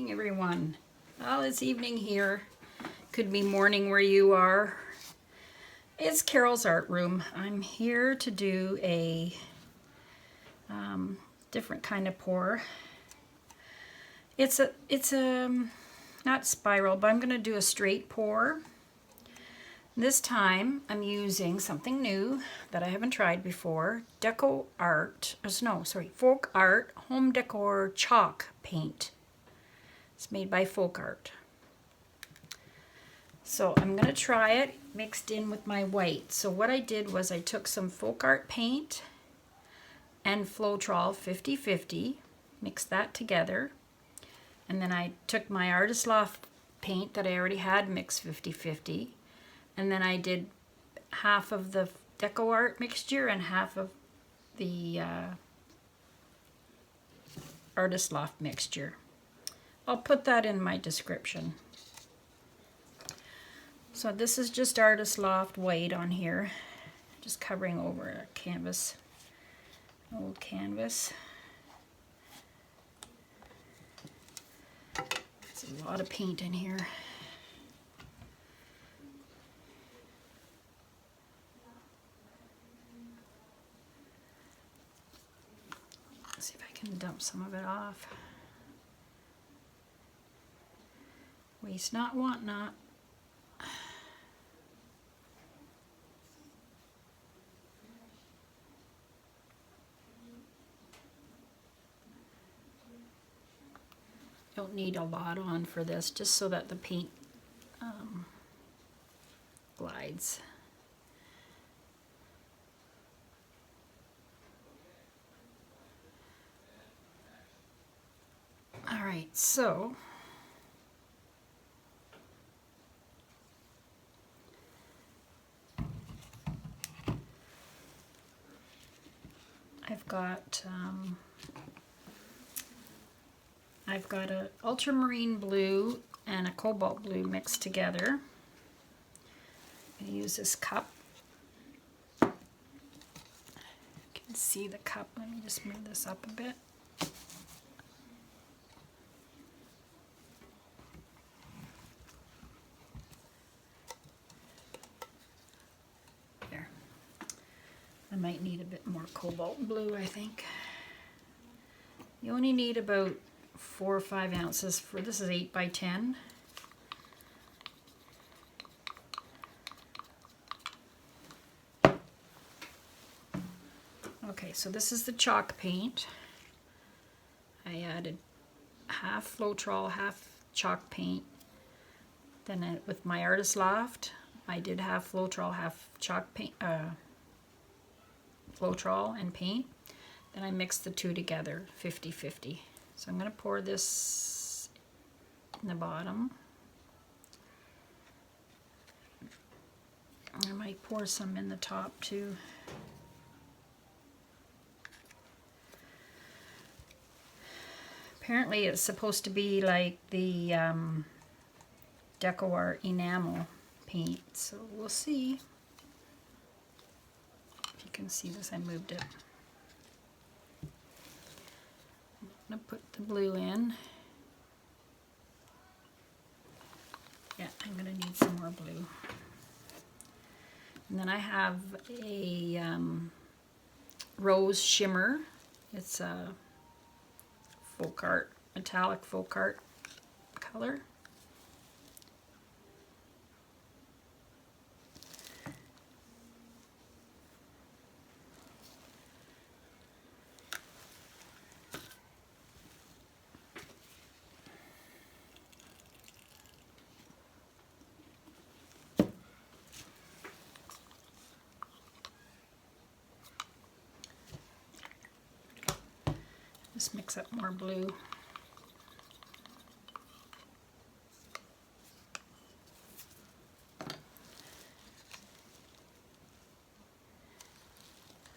morning, everyone. Well, it's evening here. Could be morning where you are. It's Carol's art room. I'm here to do a different kind of pour. It's a not spiral, but I'm going to do a straight pour. This time I'm using something new that I haven't tried before. Folk Art Home Decor Chalk Paint. It's made by Folk Art. So I'm going to try it mixed in with my white. So what I did was I took some Folk Art paint and floetrol 50-50, mixed that together. And then I took my Artist Loft paint that I already had mixed 50-50. And then I did half of the Deco Art mixture and half of the Artist Loft mixture. I'll put that in my description. So this is just Artist Loft white on here, just covering over a canvas, old canvas. There's a lot of paint in here. Let's see if I can dump some of it off. Waste not, want not. Don't need a lot on for this, just so that the paint glides. All right, so I've got a ultramarine blue and a cobalt blue mixed together. I'm going to use this cup. You can see the cup. Let me just move this up a bit. There. I might need a bit more cobalt blue, I think. You only need about 4 or 5 ounces for this. Is 8 by 10. Okay, so this is the chalk paint. I added half floetrol, half chalk paint. Then with my Artist Loft, I did half floetrol, half chalk paint, floetrol and paint. Then I mixed the two together, 50-50. So I'm going to pour this in the bottom. I might pour some in the top too. Apparently it's supposed to be like the Deco Art enamel paint, so we'll see. If you can see this, I moved it. I'm going to put the blue in. Yeah, I'm going to need some more blue. And then I have a rose shimmer. It's a Folk Art, metallic Folk Art color. Just mix up more blue. I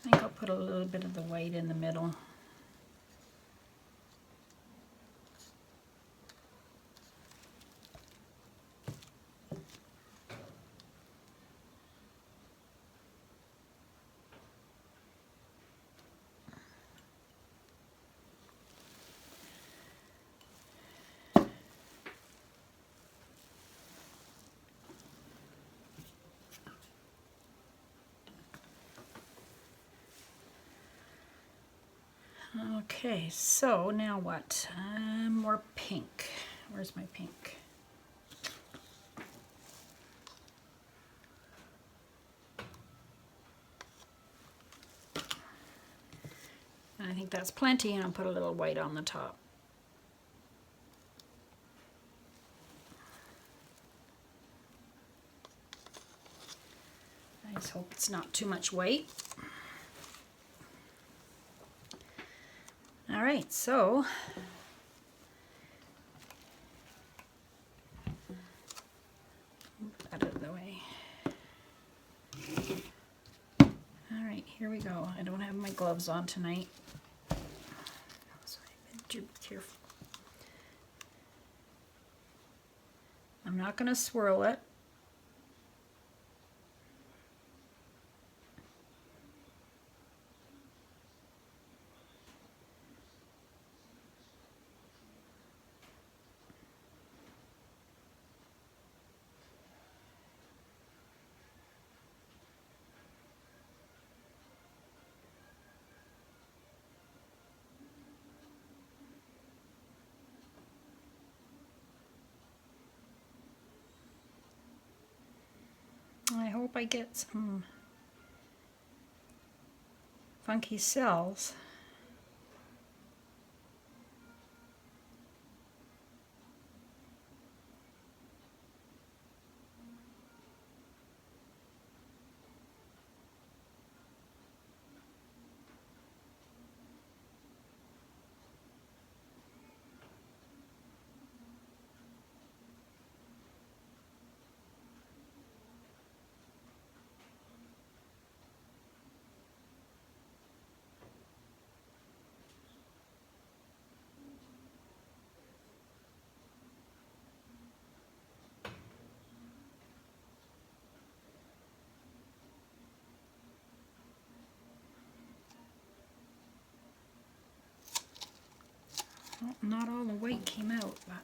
think I'll put a little bit of the white in the middle. Okay, so now what? More pink. Where's my pink? I think that's plenty, and I'll put a little white on the top. I just hope it's not too much white. All right, so out of the way. All right, here we go. I don't have my gloves on tonight, so I've been too careful. I'm not going to swirl it. I hope I get some funky cells. Well, not all the white came out, but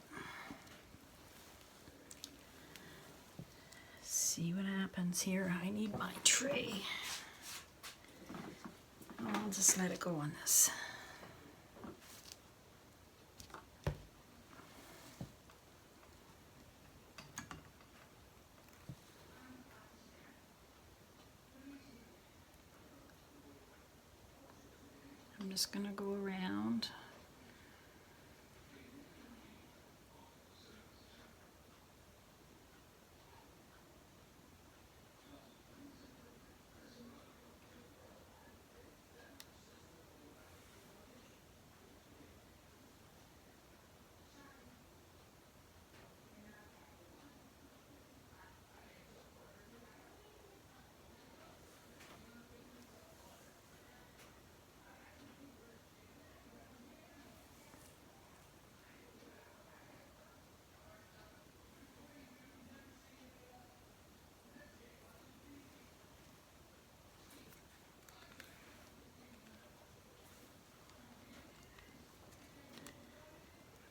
see what happens here. I need my tray. I'll just let it go on this. I'm just going to go around.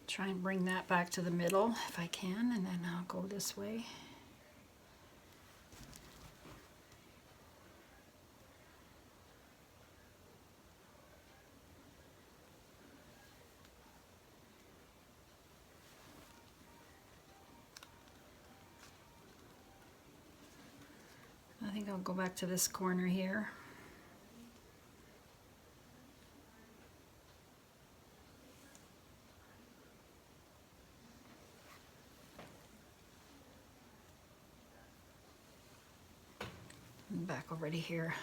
Try and bring that back to the middle if I can, and then I'll go this way. I think I'll go back to this corner here. And back already here.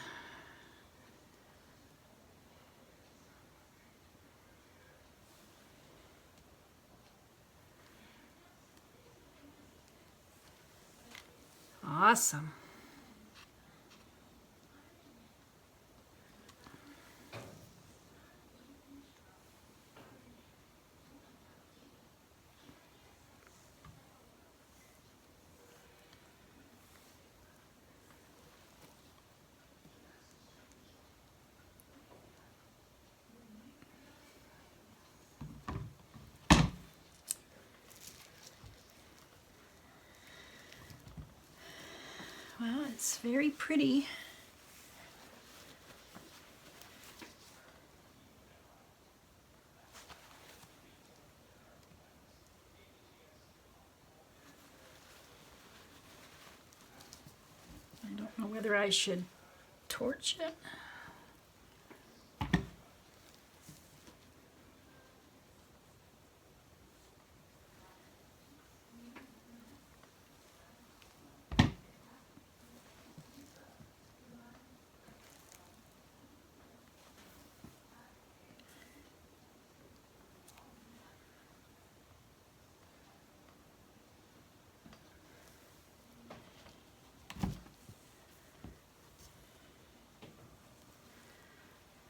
Awesome. Well, it's very pretty. whether I should torch it.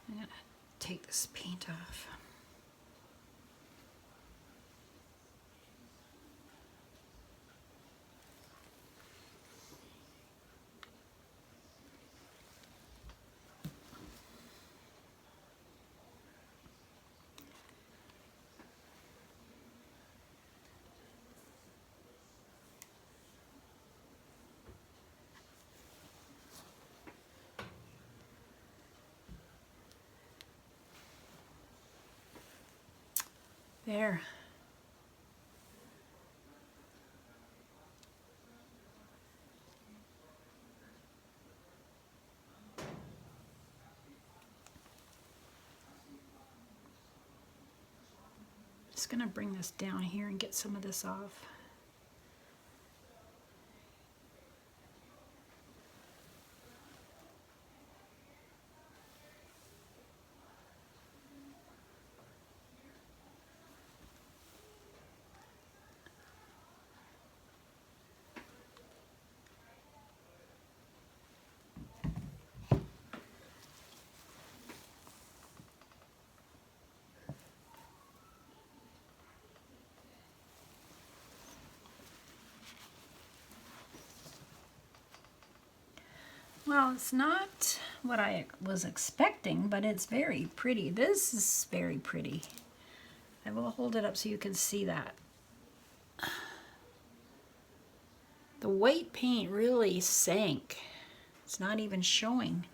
I'm gonna take this paint off. There. Just gonna bring this down here and get some of this off. Well, it's not what I was expecting, but it's very pretty. This is very pretty. I will hold it up so you can see that. The white paint really sank. It's not even showing.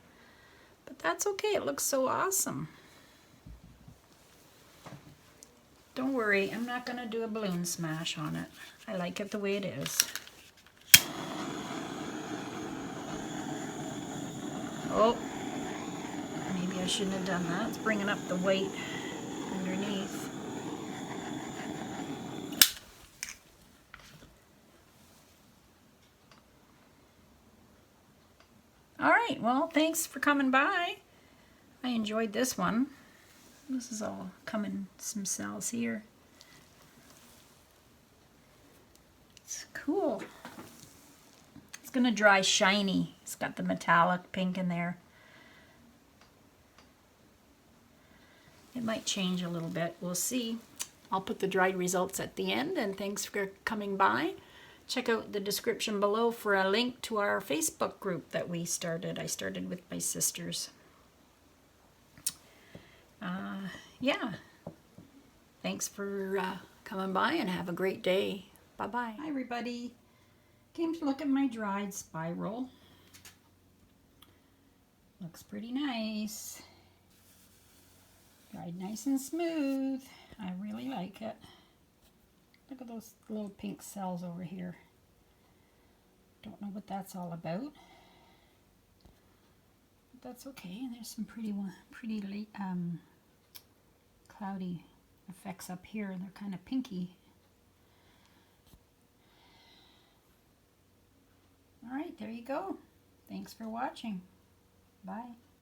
But that's okay, it looks so awesome. Don't worry, I'm not gonna do a balloon smash on it. I like it the way it is. Oh, maybe I shouldn't have done that. It's bringing up the white underneath. All right, well, thanks for coming by. I enjoyed this one. This is all coming some cells here. It's cool. It's gonna dry shiny. It's got the metallic pink in there. It might change a little bit. We'll see. I'll put the dried results at the end, and thanks for coming by. Check out the description below for a link to our Facebook group that we started. I started with my sisters. Yeah. Thanks for coming by, and have a great day. Bye-bye. Hi, everybody. Came to look at my dried spiral. Looks pretty nice. Dried nice and smooth. I really like it. Look at those little pink cells over here. Don't know what that's all about. But that's okay. And there's some pretty cloudy effects up here, and they're kind of pinky. All right, there you go. Thanks for watching. Bye.